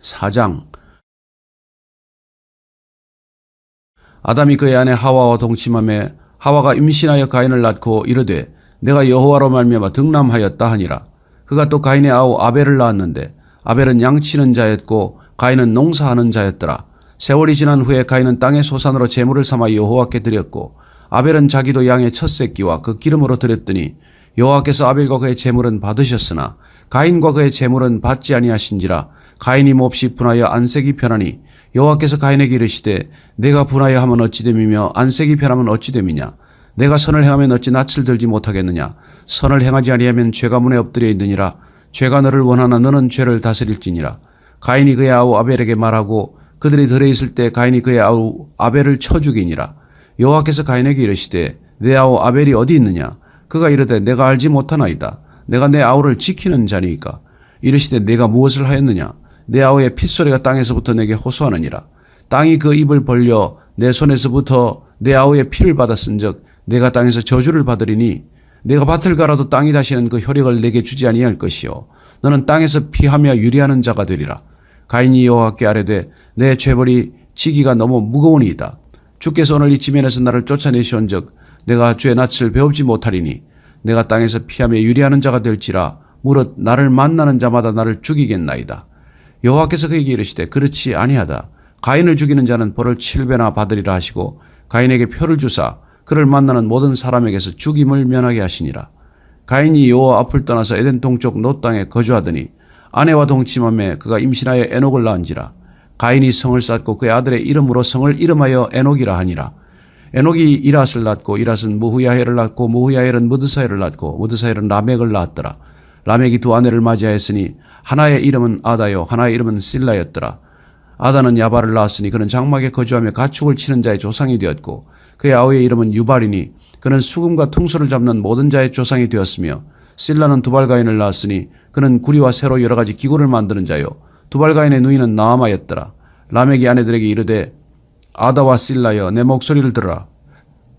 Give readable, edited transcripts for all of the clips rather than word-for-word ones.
4장. 아담이 그의 아내 하와와 동침하매 하와가 임신하여 가인을 낳고 이르되 내가 여호와로 말미암아 득남하였다 하니라. 그가 또 가인의 아우 아벨을 낳았는데 아벨은 양치는 자였고 가인은 농사하는 자였더라. 세월이 지난 후에 가인은 땅의 소산으로 제물을 삼아 여호와께 드렸고 아벨은 자기도 양의 첫 새끼와 그 기름으로 드렸더니 여호와께서 아벨과 그의 제물은 받으셨으나 가인과 그의 제물은 받지 아니하신지라. 가인이 몹시 분하여 안색이 변하니 여호와께서 가인에게 이르시되 내가 분하여 하면 어찌 됨이며 안색이 변하면 어찌 됨이냐. 내가 선을 행하면 어찌 낯을 들지 못하겠느냐. 선을 행하지 아니하면 죄가 문에 엎드려 있느니라. 죄가 너를 원하나 너는 죄를 다스릴지니라. 가인이 그의 아우 아벨에게 말하고 그들이 들에 있을 때 가인이 그의 아우 아벨을 쳐 죽이니라. 여호와께서 가인에게 이르시되 내 아우 아벨이 어디 있느냐. 그가 이르되 내가 알지 못하나이다. 내가 내 아우를 지키는 자니까. 이르시되 내가 무엇을 하였느냐. 내 아우의 핏소리가 땅에서부터 내게 호소하느니라. 땅이 그 입을 벌려 내 손에서부터 내 아우의 피를 받았은즉 내가 땅에서 저주를 받으리니 내가 밭을 갈아도 땅이 다시는 그 효력을 내게 주지 아니할 것이요 너는 땅에서 피하며 유리하는 자가 되리라. 가인이 여호와께 아뢰되 내 죄벌이 지기가 너무 무거우니이다. 주께서 오늘 이 지면에서 나를 쫓아내시온즉 내가 주의 낯을 배웁지 못하리니 내가 땅에서 피하며 유리하는 자가 될지라. 무릇 나를 만나는 자마다 나를 죽이겠나이다. 여호와께서 그에게 이르시되 그렇지 아니하다. 가인을 죽이는 자는 벌을 7배나 받으리라 하시고 가인에게 표를 주사 그를 만나는 모든 사람에게서 죽임을 면하게 하시니라. 가인이 여호와 앞을 떠나서 에덴 동쪽 놋 땅에 거주하더니 아내와 동침하매 그가 임신하여 에녹을 낳은지라. 가인이 성을 쌓고 그의 아들의 이름으로 성을 이름하여 에녹이라 하니라. 에녹이 이랏을 낳고 이랏은 무후야헬을 낳고 무후야헬은 무드사헬을 낳고 무드사헬은 라멕을 낳았더라. 라멕이 두 아내를 맞이하였으니 하나의 이름은 아다요 하나의 이름은 실라였더라. 아다는 야발을 낳았으니 그는 장막에 거주하며 가축을 치는 자의 조상이 되었고 그의 아우의 이름은 유발이니 그는 수금과 퉁소를 잡는 모든 자의 조상이 되었으며 실라는 두발가인을 낳았으니 그는 구리와 새로 여러 가지 기구를 만드는 자요 두발가인의 누이는 나아마였더라. 라멕이 아내들에게 이르되 아다와 실라여 내 목소리를 들으라.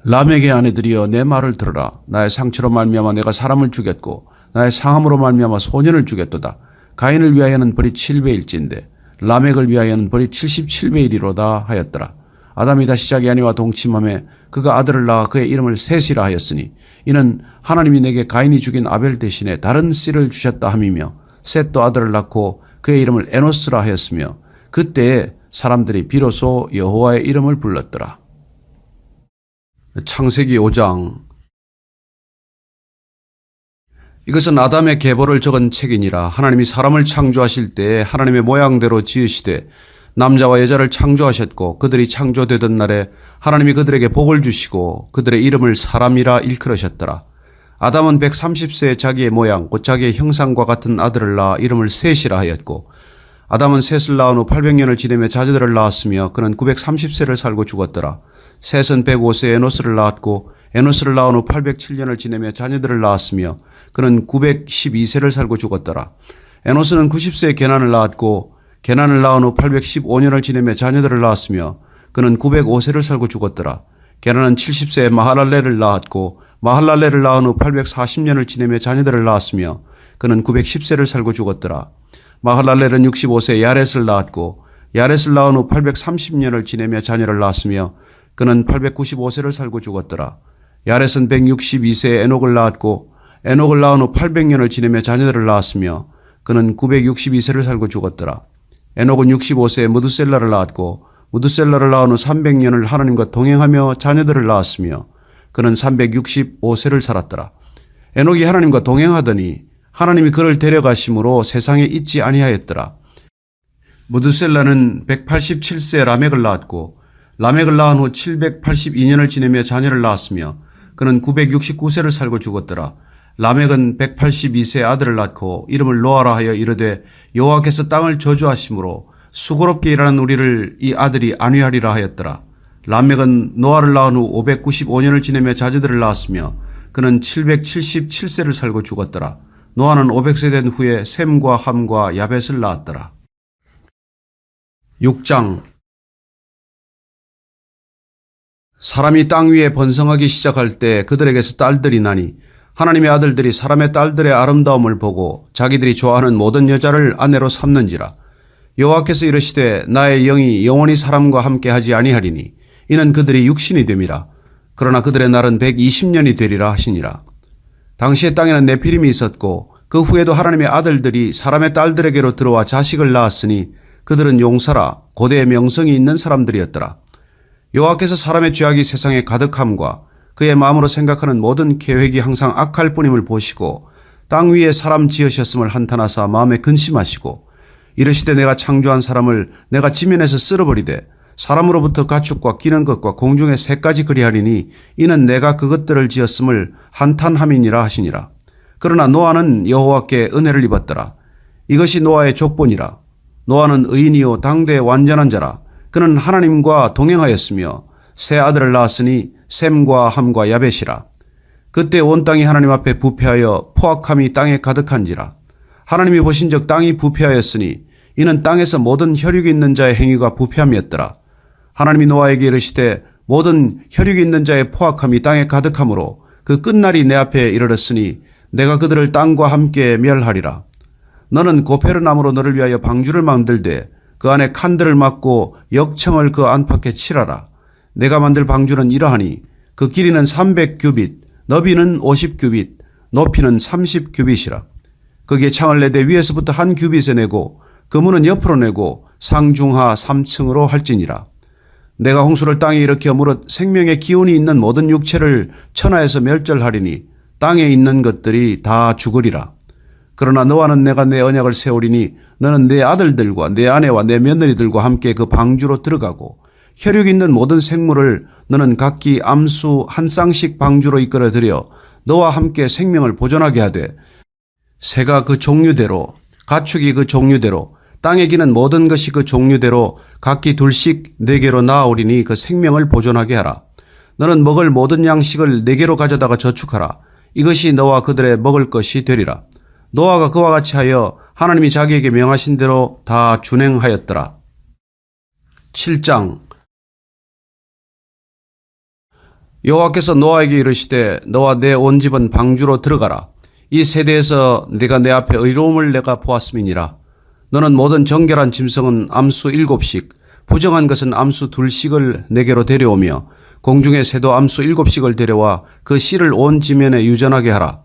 라멕의 아내들이여 내 말을 들으라. 나의 상처로 말미암아 내가 사람을 죽였고 나의 상함으로 말미암아 소년을 죽였도다. 가인을 위하여는 벌이 7배일진데 라멕을 위하여는 벌이 77배이리로다 하였더라. 아담이 다시 자기 아내와 동침하며 그가 아들을 낳아 그의 이름을 셋이라 하였으니 이는 하나님이 내게 가인이 죽인 아벨 대신에 다른 씨를 주셨다 함이며 셋도 아들을 낳고 그의 이름을 에노스라 하였으며 그때에 사람들이 비로소 여호와의 이름을 불렀더라. 창세기 5장. 이것은 아담의 계보를 적은 책이니라. 하나님이 사람을 창조하실 때에 하나님의 모양대로 지으시되 남자와 여자를 창조하셨고 그들이 창조되던 날에 하나님이 그들에게 복을 주시고 그들의 이름을 사람이라 일컬으셨더라. 아담은 130세에 자기의 모양 곧 자기의 형상과 같은 아들을 낳아 이름을 셋이라 하였고 아담은 셋을 낳은 후 800년을 지내며 자녀들을 낳았으며 그는 930세를 살고 죽었더라. 셋은 105세에 에노스를 낳았고 에노스를 낳은 후 807년을 지내며 자녀들을 낳았으며 그는 912세를 살고 죽었더라. 에노스는 90세에 게난을 낳았고 게난을 낳은 후 815년을 지내며 자녀들을 낳았으며 그는 905세를 살고 죽었더라. 게난은 70세에 마할랄렐을 낳았고 마할랄렐을 낳은 후 840년을 지내며 자녀들을 낳았으며 그는 910세를 살고 죽었더라. 마할랄렐은 65세에 야렛을 낳았고 야렛을 낳은 후 830년을 지내며 자녀를 낳았으며 그는 895세를 살고 죽었더라. 야렛은 162세에 에녹을 낳았고 에녹을 낳은 후 800년을 지내며 자녀들을 낳았으며 그는 962세를 살고 죽었더라. 에녹은 65세에 무드셀라를 낳았고 무드셀라를 낳은 후 300년을 하나님과 동행하며 자녀들을 낳았으며 그는 365세를 살았더라. 에녹이 하나님과 동행하더니 하나님이 그를 데려가심으로 세상에 있지 아니하였더라. 무드셀라는 187세에 라멕을 낳았고 라멕을 낳은 후 782년을 지내며 자녀를 낳았으며 그는 969세를 살고 죽었더라. 라멕은 182세에 아들을 낳고 이름을 노아라 하여 이르되 여호와께서 땅을 저주하심으로 수고롭게 일하는 우리를 이 아들이 안위하리라 하였더라. 라멕은 노아를 낳은 후 595년을 지내며 자녀들을 낳았으며 그는 777세를 살고 죽었더라. 노아는 500세 된 후에 셈과 함과 야벳을 낳았더라. 6장. 사람이 땅 위에 번성하기 시작할 때 그들에게서 딸들이 나니 하나님의 아들들이 사람의 딸들의 아름다움을 보고 자기들이 좋아하는 모든 여자를 아내로 삼는지라. 여호와께서 이르시되 나의 영이 영원히 사람과 함께 하지 아니하리니 이는 그들이 육신이 됨이라. 그러나 그들의 날은 120년이 되리라 하시니라. 당시의 땅에는 네피림이 있었고 그 후에도 하나님의 아들들이 사람의 딸들에게로 들어와 자식을 낳았으니 그들은 용사라 고대의 명성이 있는 사람들이었더라. 여호와께서 사람의 죄악이 세상에 가득함과 그의 마음으로 생각하는 모든 계획이 항상 악할 뿐임을 보시고 땅 위에 사람 지으셨음을 한탄하사 마음에 근심하시고 이르시되 내가 창조한 사람을 내가 지면에서 쓸어버리되 사람으로부터 가축과 기는 것과 공중의 새까지 그리하리니 이는 내가 그것들을 지었음을 한탄함이니라 하시니라. 그러나 노아는 여호와께 은혜를 입었더라. 이것이 노아의 족본이라. 노아는 의인이요 당대의 완전한 자라. 그는 하나님과 동행하였으며 세 아들을 낳았으니 셈과 함과 야벳이라. 그때 온 땅이 하나님 앞에 부패하여 포악함이 땅에 가득한지라. 하나님이 보신즉 땅이 부패하였으니 이는 땅에서 모든 혈육이 있는 자의 행위가 부패함이었더라. 하나님이 노아에게 이르시되 모든 혈육이 있는 자의 포악함이 땅에 가득하므로 그 끝날이 내 앞에 이르렀으니 내가 그들을 땅과 함께 멸하리라. 너는 고페르 나무로 너를 위하여 방주를 만들되 그 안에 칸들을 막고 역청을 그 안팎에 칠하라. 내가 만들 방주는 이러하니 그 길이는 300규빗, 너비는 50규빗, 높이는 30규빗이라. 거기에 창을 내되 위에서부터 한 규빗에 내고 그 문은 옆으로 내고 상중하 3층으로 할지니라. 내가 홍수를 땅에 일으켜 무릇 생명의 기운이 있는 모든 육체를 천하에서 멸절하리니 땅에 있는 것들이 다 죽으리라. 그러나 너와는 내가 내 언약을 세우리니 너는 내 아들들과 내 아내와 내 며느리들과 함께 그 방주로 들어가고 혈육 있는 모든 생물을 너는 각기 암수 한 쌍씩 방주로 이끌어들여 너와 함께 생명을 보존하게 하되 새가 그 종류대로 가축이 그 종류대로 땅에 기는 모든 것이 그 종류대로 각기 둘씩 네개로 낳아오리니 그 생명을 보존하게 하라. 너는 먹을 모든 양식을 네개로 가져다가 저축하라. 이것이 너와 그들의 먹을 것이 되리라. 노아가 그와 같이 하여 하나님이 자기에게 명하신 대로 다 준행하였더라. 7장. 여호와께서 노아에게 이르시되 너와 내 온 집은 방주로 들어가라. 이 세대에서 네가 내 앞에 의로움을 내가 보았음이니라. 너는 모든 정결한 짐승은 암수 7씩, 부정한 것은 암수 2씩을 네개로 데려오며 공중의 새도 암수 7씩을 데려와 그 씨를 온 지면에 유전하게 하라.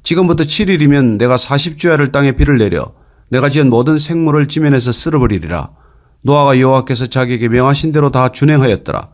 지금부터 7일이면 내가 40주야를 땅에 비를 내려 내가 지은 모든 생물을 지면에서 쓸어버리리라. 노아가 여호와께서 자기에게 명하신 대로 다 준행하였더라.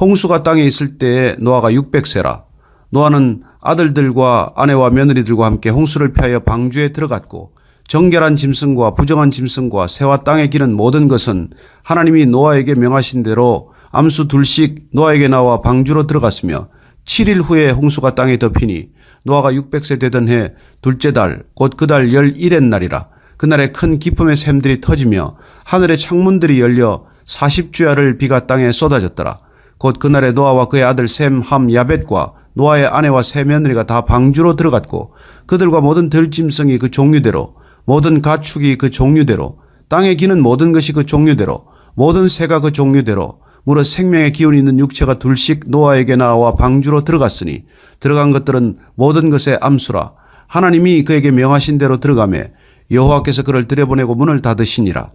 홍수가 땅에 있을 때에 노아가 600세라. 노아는 아들들과 아내와 며느리들과 함께 홍수를 피하여 방주에 들어갔고 정결한 짐승과 부정한 짐승과 새와 땅에 기는 모든 것은 하나님이 노아에게 명하신 대로 암수 2씩 노아에게 나와 방주로 들어갔으며 7일 후에 홍수가 땅에 덮이니 노아가 600세 되던 해 둘째 달 곧 그 달 11의 날이라. 그날에 큰 기품의 샘들이 터지며 하늘의 창문들이 열려 40주야를 비가 땅에 쏟아졌더라. 곧 그날에 노아와 그의 아들 셈, 함, 야벳과 노아의 아내와 세 며느리가 다 방주로 들어갔고 그들과 모든 들짐승이 그 종류대로 모든 가축이 그 종류대로 땅에 기는 모든 것이 그 종류대로 모든 새가 그 종류대로 무릇 생명의 기운이 있는 육체가 2씩 노아에게 나와 방주로 들어갔으니 들어간 것들은 모든 것의 암수라. 하나님이 그에게 명하신 대로 들어가매 여호와께서 그를 들여보내고 문을 닫으시니라.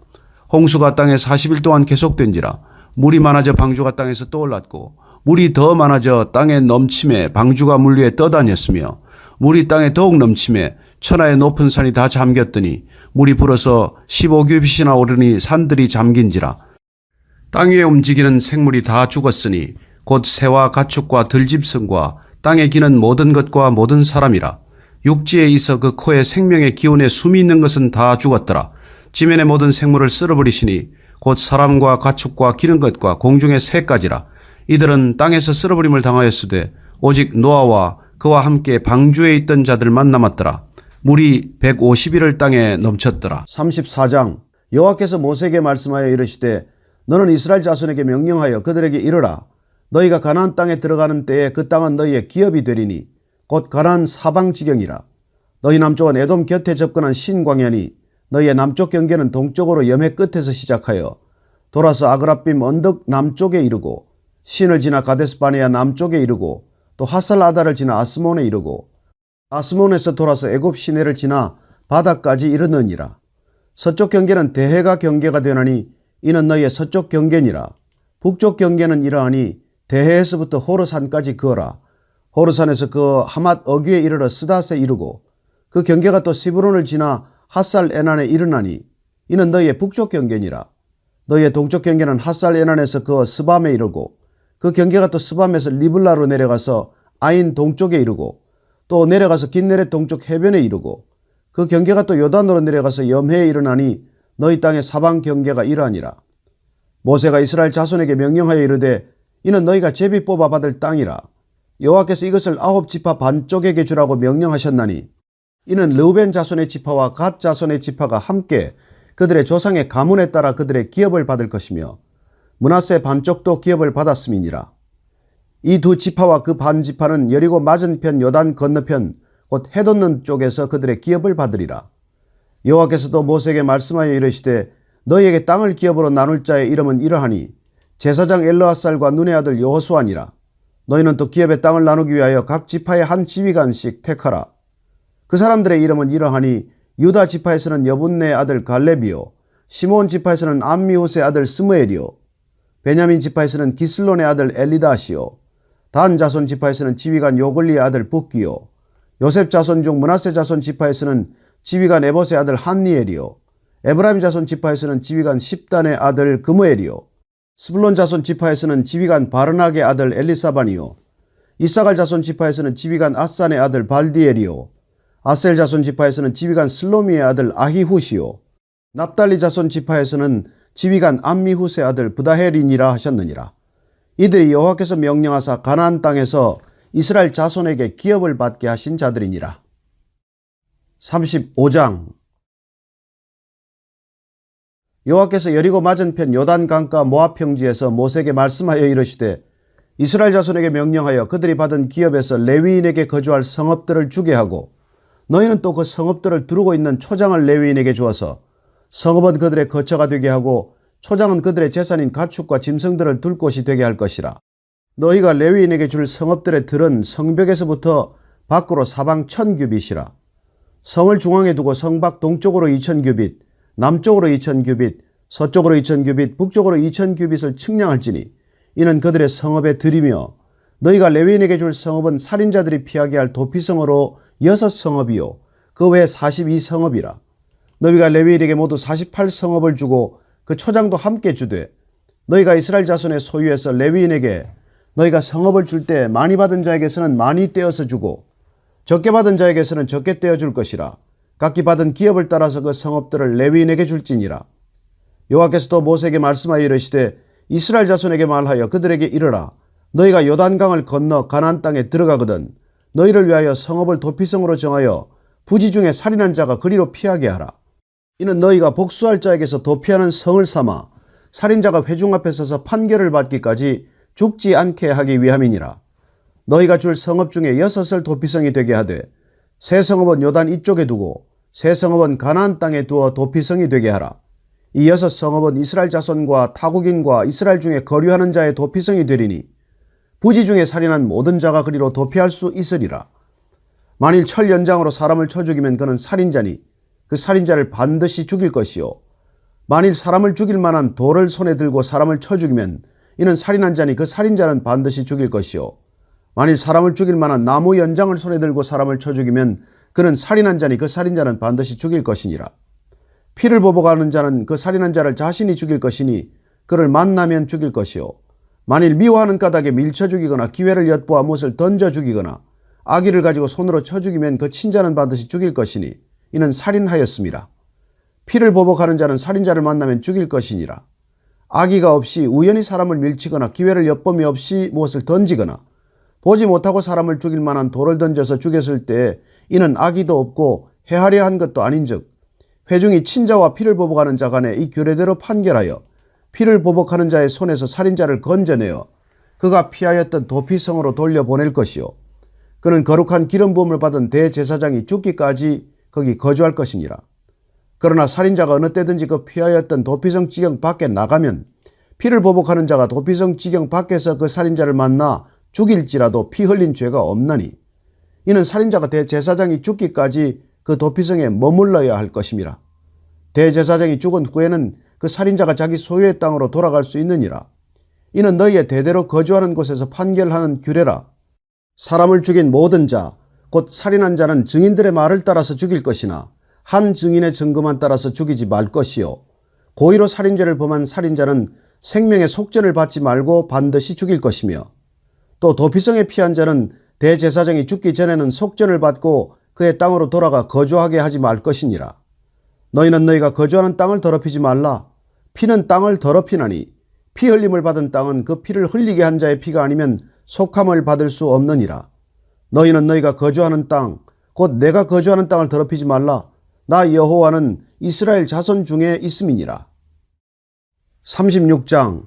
홍수가 땅에 40일 동안 계속된지라. 물이 많아져 방주가 땅에서 떠올랐고 물이 더 많아져 땅에 넘침에 방주가 물 위에 떠다녔으며 물이 땅에 더욱 넘침에 천하의 높은 산이 다 잠겼더니 물이 불어서 15규빗이나 오르니 산들이 잠긴지라. 땅 위에 움직이는 생물이 다 죽었으니 곧 새와 가축과 들짐승과 땅에 기는 모든 것과 모든 사람이라. 육지에 있어 그 코에 생명의 기운에 숨이 있는 것은 다 죽었더라. 지면의 모든 생물을 쓸어버리시니 곧 사람과 가축과 기는 것과 공중의 새까지라. 이들은 땅에서 쓸어버림을 당하였으되 오직 노아와 그와 함께 방주에 있던 자들만 남았더라. 물이 150일을 땅에 넘쳤더라. 34장. 여호와께서 모세에게 말씀하여 이르시되 너는 이스라엘 자손에게 명령하여 그들에게 이르라. 너희가 가나안 땅에 들어가는 때에 그 땅은 너희의 기업이 되리니 곧 가나안 사방지경이라. 너희 남쪽은 에돔 곁에 접근한 신광야니 너희의 남쪽 경계는 동쪽으로 염해 끝에서 시작하여 돌아서 아그라빔 언덕 남쪽에 이르고 신을 지나 가데스바네아 남쪽에 이르고 또 하살아다를 지나 아스몬에 이르고 아스몬에서 돌아서 애굽 시내를 지나 바다까지 이르느니라. 서쪽 경계는 대해가 경계가 되나니 이는 너희의 서쪽 경계니라. 북쪽 경계는 이러하니 대해에서부터 호르산까지 그어라. 호르산에서 그 하맛 어귀에 이르러 스닷에 이르고 그 경계가 또 시브론을 지나 핫살 에난에 이르나니 이는 너희의 북쪽 경계니라. 너희의 동쪽 경계는 핫살 에난에서 그 스밤에 이르고 그 경계가 또 스밤에서 리블라로 내려가서 아인 동쪽에 이르고 또 내려가서 긴네렛 동쪽 해변에 이르고 그 경계가 또 요단으로 내려가서 염해에 이르나니 너희 땅의 사방 경계가 이러하니라. 모세가 이스라엘 자손에게 명령하여 이르되 이는 너희가 제비 뽑아 받을 땅이라. 여호와께서 이것을 9지파 반쪽에게 주라고 명령하셨나니 이는 르우벤 자손의 지파와 갓 자손의 지파가 함께 그들의 조상의 가문에 따라 그들의 기업을 받을 것이며 므낫세 반쪽도 기업을 받았음이니라. 이 두 지파와 그 반 지파는 여리고 맞은편 요단 건너편 곧 해돋는 쪽에서 그들의 기업을 받으리라. 여호와께서도 모세에게 말씀하여 이르시되 너희에게 땅을 기업으로 나눌 자의 이름은 이러하니 제사장 엘르아살과 눈의 아들 여호수아니라. 너희는 또 기업의 땅을 나누기 위하여 각 지파의 한 지휘관씩 택하라. 그 사람들의 이름은 이러하니 유다 지파에서는 여분네 아들 갈렙이요 시몬 지파에서는 암미후스의 아들 스무엘이요 베냐민 지파에서는 기슬론의 아들 엘리다시요 단 자손 지파에서는 지휘관 요글리의 아들 붓기요 요셉 자손 중 므낫세 자손 지파에서는 지휘관 에봇의 아들 한니엘이요 에브라임 자손 지파에서는 지휘관 십단의 아들 그무엘이요 스불론 자손 지파에서는 지휘관 바르낙의 아들 엘리사반이요 이사갈 자손 지파에서는 지휘관 아산의 아들 발디엘이요 아셀 자손 지파에서는 지휘관 슬로미의 아들 아히훗이요 납달리 자손 지파에서는 지휘관 암미훗의 아들 부다헬이니라 하셨느니라. 이들이 여호와께서 명령하사 가나안 땅에서 이스라엘 자손에게 기업을 받게 하신 자들이니라. 35장 여호와께서 여리고 맞은편 요단 강가 모압 평지에서 모세에게 말씀하여 이르시되 이스라엘 자손에게 명령하여 그들이 받은 기업에서 레위인에게 거주할 성읍들을 주게 하고 너희는 또 그 성읍들을 두르고 있는 초장을 레위인에게 주어서 성읍은 그들의 거처가 되게 하고 초장은 그들의 재산인 가축과 짐승들을 둘 곳이 되게 할 것이라. 너희가 레위인에게 줄 성읍들의 들은 성벽에서부터 밖으로 사방 1000규빗이라. 성을 중앙에 두고 성밖 동쪽으로 2000규빗, 남쪽으로 2000규빗, 서쪽으로 2000규빗, 북쪽으로 2000규빗을 측량할지니 이는 그들의 성읍의 들이며 너희가 레위인에게 줄 성읍은 살인자들이 피하게 할 도피성으로 6성읍이요 그 외에 42성읍이라. 너희가 레위인에게 모두 48성읍을 주고 그 초장도 함께 주되 너희가 이스라엘 자손의 소유에서 레위인에게 너희가 성읍을 줄 때 많이 받은 자에게서는 많이 떼어서 주고 적게 받은 자에게서는 적게 떼어 줄 것이라. 각기 받은 기업을 따라서 그 성읍들을 레위인에게 줄지니라. 여호와께서도 모세에게 말씀하여 이르시되 이스라엘 자손에게 말하여 그들에게 이르라. 너희가 요단강을 건너 가나안 땅에 들어가거든 너희를 위하여 성읍을 도피성으로 정하여 부지 중에 살인한 자가 그리로 피하게 하라. 이는 너희가 복수할 자에게서 도피하는 성을 삼아 살인자가 회중 앞에 서서 판결을 받기까지 죽지 않게 하기 위함이니라. 너희가 줄 성읍 중에 6을 도피성이 되게 하되 세 성읍은 요단 이쪽에 두고 세 성읍은 가나안 땅에 두어 도피성이 되게 하라. 이 6성읍은 이스라엘 자손과 타국인과 이스라엘 중에 거류하는 자의 도피성이 되리니 부지 중에 살인한 모든 자가 그리로 도피할 수 있으리라. 만일 철 연장으로 사람을 쳐 죽이면 그는 살인자니 그 살인자를 반드시 죽일 것이요 만일 사람을 죽일 만한 돌을 손에 들고 사람을 쳐 죽이면 이는 살인한 자니 그 살인자는 반드시 죽일 것이요 만일 사람을 죽일 만한 나무 연장을 손에 들고 사람을 쳐 죽이면 그는 살인한 자니 그 살인자는 반드시 죽일 것이니라. 피를 보복하는 자는 그 살인한 자를 자신이 죽일 것이니 그를 만나면 죽일 것이요 만일 미워하는 까닭에 밀쳐 죽이거나 기회를 엿보아 못을 던져 죽이거나 아기를 가지고 손으로 쳐 죽이면 그 친자는 반드시 죽일 것이니 이는 살인하였음이라. 피를 보복하는 자는 살인자를 만나면 죽일 것이니라. 아기가 없이 우연히 사람을 밀치거나 기회를 엿봄이 없이 무엇을 던지거나 보지 못하고 사람을 죽일 만한 돌을 던져서 죽였을 때 이는 악의도 없고 해하려 한 것도 아닌즉 회중이 친자와 피를 보복하는 자 간에 이 규례대로 판결하여 피를 보복하는 자의 손에서 살인자를 건져내어 그가 피하였던 도피성으로 돌려보낼 것이요 그는 거룩한 기름 부음을 받은 대제사장이 죽기까지 거기 거주할 것이니라. 그러나 살인자가 어느 때든지 그 피하였던 도피성 지경 밖에 나가면 피를 보복하는 자가 도피성 지경 밖에서 그 살인자를 만나 죽일지라도 피 흘린 죄가 없나니 이는 살인자가 대제사장이 죽기까지 그 도피성에 머물러야 할 것임이라. 대제사장이 죽은 후에는 그 살인자가 자기 소유의 땅으로 돌아갈 수 있느니라. 이는 너희의 대대로 거주하는 곳에서 판결하는 규례라. 사람을 죽인 모든 자, 곧 살인한 자는 증인들의 말을 따라서 죽일 것이나 한 증인의 증거만 따라서 죽이지 말 것이요. 고의로 살인죄를 범한 살인자는 생명의 속전을 받지 말고 반드시 죽일 것이며, 또 도피성에 피한 자는 대제사장이 죽기 전에는 속전을 받고 그의 땅으로 돌아가 거주하게 하지 말 것이니라. 너희는 너희가 거주하는 땅을 더럽히지 말라. 피는 땅을 더럽히나니 피 흘림을 받은 땅은 그 피를 흘리게 한 자의 피가 아니면 속함을 받을 수 없느니라. 너희는 너희가 거주하는 땅, 곧 내가 거주하는 땅을 더럽히지 말라. 나 여호와는 이스라엘 자손 중에 있음이니라. 36장.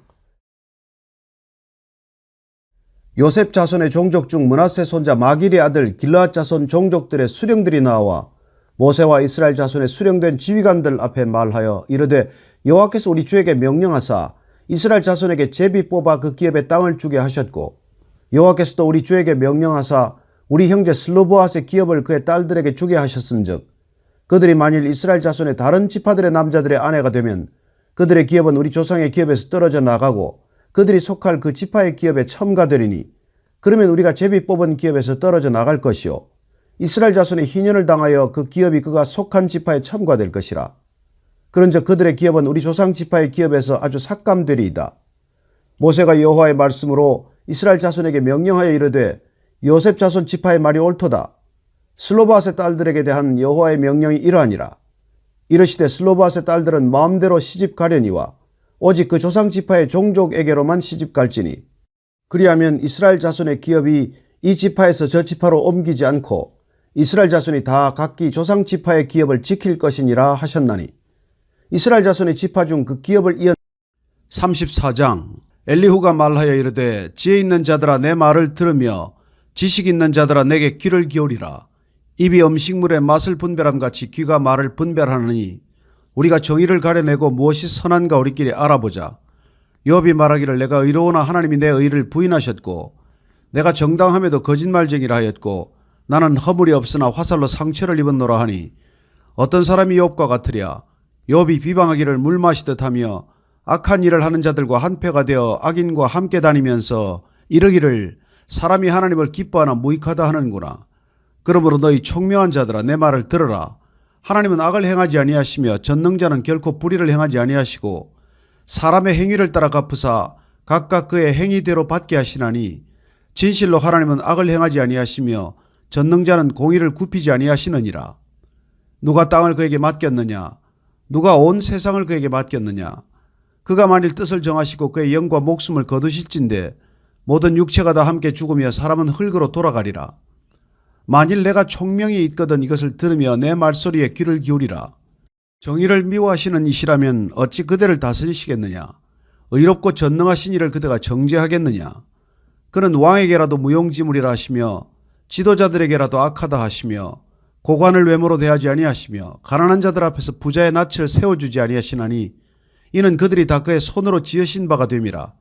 요셉 자손의 종족 중 므낫세 손자 마길의 아들 길르앗 자손 종족들의 수령들이 나와 모세와 이스라엘 자손의 수령된 지휘관들 앞에 말하여 이르되, 여호와께서 우리 주에게 명령하사 이스라엘 자손에게 제비 뽑아 그 기업의 땅을 주게 하셨고, 여호와께서도 우리 주에게 명령하사 우리 형제 슬로보앗의 기업을 그의 딸들에게 주게 하셨은즉, 그들이 만일 이스라엘 자손의 다른 지파들의 남자들의 아내가 되면 그들의 기업은 우리 조상의 기업에서 떨어져 나가고 그들이 속할 그 지파의 기업에 첨가되리니, 그러면 우리가 제비 뽑은 기업에서 떨어져 나갈 것이요 이스라엘 자손의 희년을 당하여 그 기업이 그가 속한 지파에 첨가될 것이라. 그런즉 그들의 기업은 우리 조상 지파의 기업에서 아주 삭감되리이다. 모세가 여호와의 말씀으로 이스라엘 자손에게 명령하여 이르되, 요셉 자손 지파의 말이 옳도다. 슬로바앗의 딸들에게 대한 여호와의 명령이 이러하니라. 이르시되 슬로바앗의 딸들은 마음대로 시집 가려니와 오직 그 조상 지파의 종족에게로만 시집 갈지니, 그리하면 이스라엘 자손의 기업이 이 지파에서 저 지파로 옮기지 않고 이스라엘 자손이 다 각기 조상 지파의 기업을 지킬 것이니라 하셨나니, 이스라엘 자손의 지파 중 그 기업을 이은 34장. 엘리후가 말하여 이르되, 지혜 있는 자들아 내 말을 들으며 지식 있는 자들아 내게 귀를 기울이라. 입이 음식물의 맛을 분별함 같이 귀가 말을 분별하느니, 우리가 정의를 가려내고 무엇이 선한가 우리끼리 알아보자. 욥이 말하기를, 내가 의로우나 하나님이 내 의를 부인하셨고 내가 정당함에도 거짓말쟁이라 하였고 나는 허물이 없으나 화살로 상처를 입었노라 하니, 어떤 사람이 욥과 같으랴. 욥이 비방하기를 물 마시듯 하며 악한 일을 하는 자들과 한패가 되어 악인과 함께 다니면서 이르기를, 사람이 하나님을 기뻐하나 무익하다 하는구나. 그러므로 너희 총명한 자들아 내 말을 들으라. 하나님은 악을 행하지 아니하시며 전능자는 결코 불의를 행하지 아니하시고 사람의 행위를 따라 갚으사 각각 그의 행위대로 받게 하시나니, 진실로 하나님은 악을 행하지 아니하시며 전능자는 공의를 굽히지 아니하시느니라. 누가 땅을 그에게 맡겼느냐? 누가 온 세상을 그에게 맡겼느냐? 그가 만일 뜻을 정하시고 그의 영과 목숨을 거두실진데 모든 육체가 다 함께 죽으며 사람은 흙으로 돌아가리라. 만일 내가 총명이 있거든 이것을 들으며 내 말소리에 귀를 기울이라. 정의를 미워하시는 이시라면 어찌 그대를 다스리시겠느냐? 의롭고 전능하신 이를 그대가 정죄하겠느냐? 그는 왕에게라도 무용지물이라 하시며 지도자들에게라도 악하다 하시며 고관을 외모로 대하지 아니하시며 가난한 자들 앞에서 부자의 낯을 세워주지 아니하시나니, 이는 그들이 다 그의 손으로 지으신 바가 됨이라.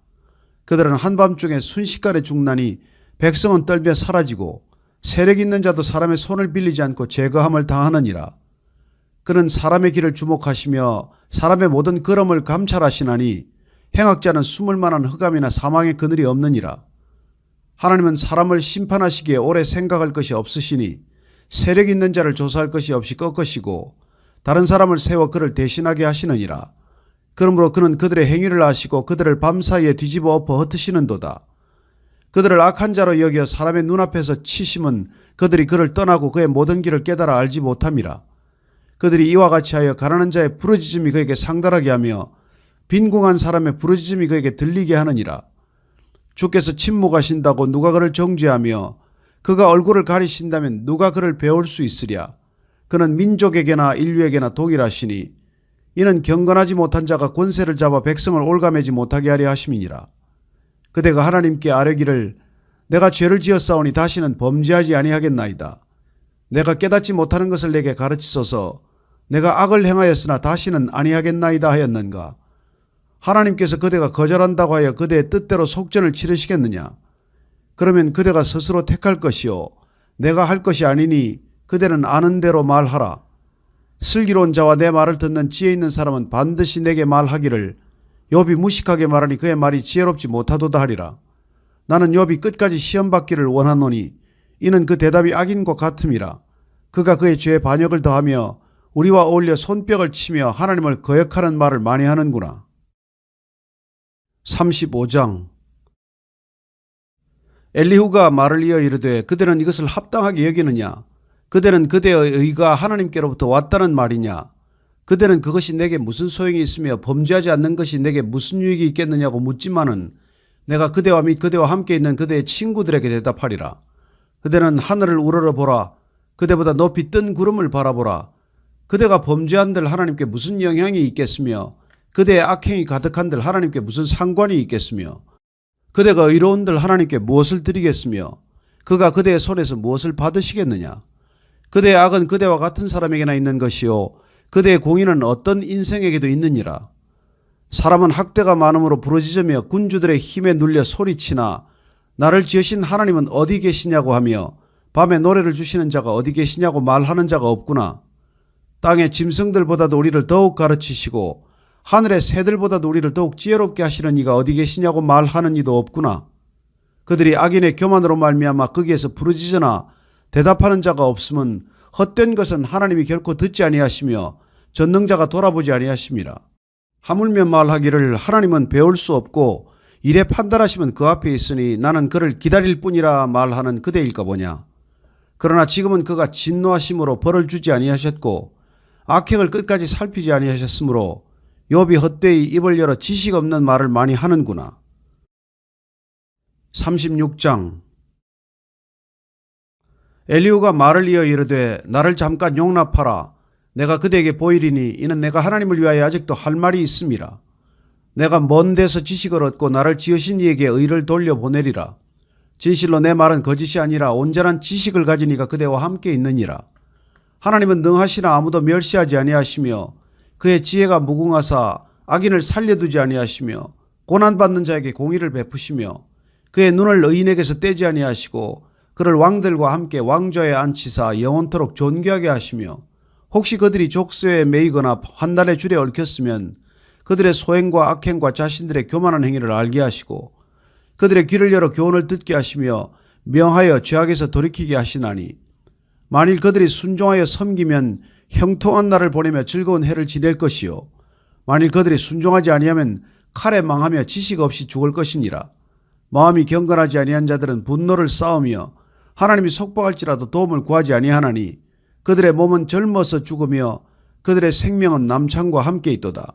그들은 한밤중에 순식간에 죽나니 백성은 떨며 사라지고 세력 있는 자도 사람의 손을 빌리지 않고 제거함을 당하느니라. 그는 사람의 길을 주목하시며 사람의 모든 걸음을 감찰하시나니 행악자는 숨을 만한 흑암이나 사망의 그늘이 없느니라. 하나님은 사람을 심판하시기에 오래 생각할 것이 없으시니 세력 있는 자를 조사할 것이 없이 꺾으시고 다른 사람을 세워 그를 대신하게 하시느니라. 그러므로 그는 그들의 행위를 아시고 그들을 밤사이에 뒤집어 엎어 흩으시는도다. 그들을 악한 자로 여겨 사람의 눈앞에서 치심은 그들이 그를 떠나고 그의 모든 길을 깨달아 알지 못함이라. 그들이 이와 같이 하여 가난한 자의 부르짖음이 그에게 상달하게 하며 빈궁한 사람의 부르짖음이 그에게 들리게 하느니라. 주께서 침묵하신다고 누가 그를 정죄하며 그가 얼굴을 가리신다면 누가 그를 배울 수 있으랴. 그는 민족에게나 인류에게나 동일하시니 이는 경건하지 못한 자가 권세를 잡아 백성을 올가매지 못하게 하려 하심이니라. 그대가 하나님께 아뢰기를, 내가 죄를 지었사오니 다시는 범죄하지 아니하겠나이다. 내가 깨닫지 못하는 것을 내게 가르치소서. 내가 악을 행하였으나 다시는 아니하겠나이다 하였는가. 하나님께서 그대가 거절한다고 하여 그대의 뜻대로 속전을 치르시겠느냐. 그러면 그대가 스스로 택할 것이요 내가 할 것이 아니니 그대는 아는 대로 말하라. 슬기로운 자와 내 말을 듣는 지혜 있는 사람은 반드시 내게 말하기를 욥이 무식하게 말하니 그의 말이 지혜롭지 못하도다 하리라. 나는 욥이 끝까지 시험받기를 원하노니 이는 그 대답이 악인과 같음이라. 그가 그의 죄에 반역을 더하며 우리와 어울려 손뼉을 치며 하나님을 거역하는 말을 많이 하는구나. 35장. 엘리후가 말을 이어 이르되 그대는 이것을 합당하게 여기느냐? 그대는 그대의 의가 하나님께로부터 왔다는 말이냐? 그대는 그것이 내게 무슨 소용이 있으며 범죄하지 않는 것이 내게 무슨 유익이 있겠느냐고 묻지만은 내가 그대와 및 그대와 함께 있는 그대의 친구들에게 대답하리라. 그대는 하늘을 우러러보라. 그대보다 높이 뜬 구름을 바라보라. 그대가 범죄한들 하나님께 무슨 영향이 있겠으며 그대의 악행이 가득한들 하나님께 무슨 상관이 있겠으며 그대가 의로운들 하나님께 무엇을 드리겠으며 그가 그대의 손에서 무엇을 받으시겠느냐? 그대의 악은 그대와 같은 사람에게나 있는 것이요 그대의 공의는 어떤 인생에게도 있느니라. 사람은 학대가 많음으로 부르짖으며 군주들의 힘에 눌려 소리치나 나를 지으신 하나님은 어디 계시냐고 하며 밤에 노래를 주시는 자가 어디 계시냐고 말하는 자가 없구나. 땅의 짐승들보다도 우리를 더욱 가르치시고 하늘의 새들보다도 우리를 더욱 지혜롭게 하시는 이가 어디 계시냐고 말하는 이도 없구나. 그들이 악인의 교만으로 말미암아 거기에서 부르짖으나 대답하는 자가 없음은 헛된 것은 하나님이 결코 듣지 아니하시며 전능자가 돌아보지 아니하심이라. 하물며 말하기를 하나님은 배울 수 없고 이래 판단하시면 그 앞에 있으니 나는 그를 기다릴 뿐이라 말하는 그대일까 보냐. 그러나 지금은 그가 진노하심으로 벌을 주지 아니하셨고 악행을 끝까지 살피지 아니하셨으므로 욥이 헛되이 입을 열어 지식 없는 말을 많이 하는구나. 36장. 엘리후가 말을 이어 이르되 나를 잠깐 용납하라. 내가 그대에게 보이리니 이는 내가 하나님을 위하여 아직도 할 말이 있음이라. 내가 먼 데서 지식을 얻고 나를 지으신 이에게 의를 돌려보내리라. 진실로 내 말은 거짓이 아니라 온전한 지식을 가진 이가 그대와 함께 있느니라. 하나님은 능하시나 아무도 멸시하지 아니하시며 그의 지혜가 무궁하사 악인을 살려두지 아니하시며 고난받는 자에게 공의를 베푸시며 그의 눈을 의인에게서 떼지 아니하시고 그를 왕들과 함께 왕좌에 앉히사 영원토록 존귀하게 하시며 혹시 그들이 족쇄에 매이거나 환난의 줄에 얽혔으면 그들의 소행과 악행과 자신들의 교만한 행위를 알게 하시고 그들의 귀를 열어 교훈을 듣게 하시며 명하여 죄악에서 돌이키게 하시나니 만일 그들이 순종하여 섬기면 형통한 날을 보내며 즐거운 해를 지낼 것이요 만일 그들이 순종하지 아니하면 칼에 망하며 지식 없이 죽을 것이니라. 마음이 경건하지 아니한 자들은 분노를 쌓으며 하나님이 속박할지라도 도움을 구하지 아니하나니 그들의 몸은 젊어서 죽으며 그들의 생명은 남창과 함께 있도다.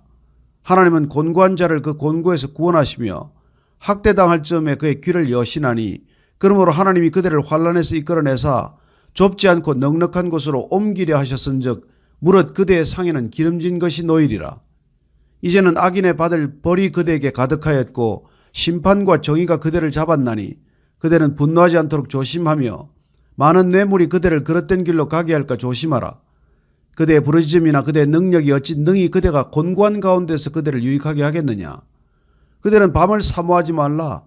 하나님은 곤고한 자를 그 곤고에서 구원하시며 학대당할 즈음에 그의 귀를 여시나니 그러므로 하나님이 그들을 환난에서 이끌어내사 좁지 않고 넉넉한 곳으로 옮기려 하셨은즉 무릇 그대의 상에는 기름진 것이 놓이리라. 이제는 악인의 받을 벌이 그대에게 가득하였고 심판과 정의가 그대를 잡았나니 그대는 분노하지 않도록 조심하며 많은 뇌물이 그대를 그릇된 길로 가게 할까 조심하라. 그대의 부르짖음이나 그대의 능력이 어찌 능히 그대가 곤고한 가운데서 그대를 유익하게 하겠느냐. 그대는 밤을 사모하지 말라.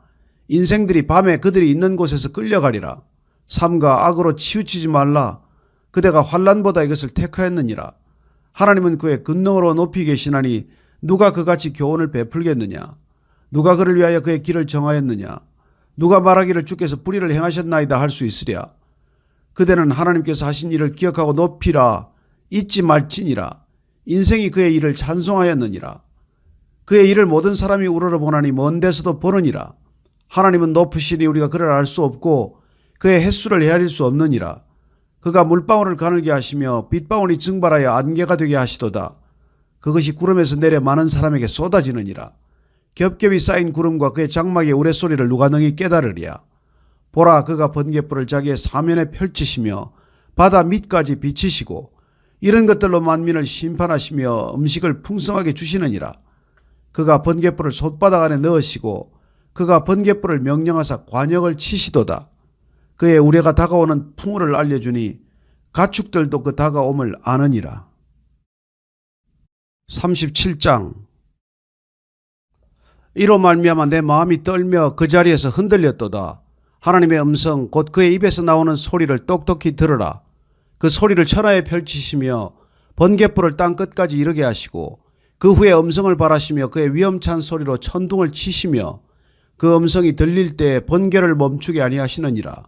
인생들이 밤에 그들이 있는 곳에서 끌려가리라. 삼가 악으로 치우치지 말라. 그대가 환난보다 이것을 택하였느니라. 하나님은 그의 근능으로 높이 계시나니 누가 그같이 교훈을 베풀겠느냐. 누가 그를 위하여 그의 길을 정하였느냐. 누가 말하기를 주께서 불의를 행하셨나이다 할 수 있으랴. 그대는 하나님께서 하신 일을 기억하고 높이라. 잊지 말지니라. 인생이 그의 일을 찬송하였느니라. 그의 일을 모든 사람이 우러러보나니 먼 데서도 보느니라. 하나님은 높으시니 우리가 그를 알 수 없고 그의 횟수를 헤아릴 수 없느니라. 그가 물방울을 가늘게 하시며 빗방울이 증발하여 안개가 되게 하시도다. 그것이 구름에서 내려 많은 사람에게 쏟아지느니라. 겹겹이 쌓인 구름과 그의 장막의 우레소리를 누가 능히 깨달으랴. 보라, 그가 번갯불을 자기의 사면에 펼치시며 바다 밑까지 비치시고 이런 것들로 만민을 심판하시며 음식을 풍성하게 주시느니라. 그가 번갯불을 손바닥 안에 넣으시고 그가 번갯불을 명령하사 관역을 치시도다. 그의 우레가 다가오는 풍우를 알려주니 가축들도 그 다가옴을 아느니라. 37장. 이로 말미암아 내 마음이 떨며 그 자리에서 흔들렸도다. 하나님의 음성 곧 그의 입에서 나오는 소리를 똑똑히 들으라. 그 소리를 천하에 펼치시며 번갯불을 땅 끝까지 이르게 하시고 그 후에 음성을 발하시며 그의 위험찬 소리로 천둥을 치시며 그 음성이 들릴 때 번개를 멈추게 아니하시느니라.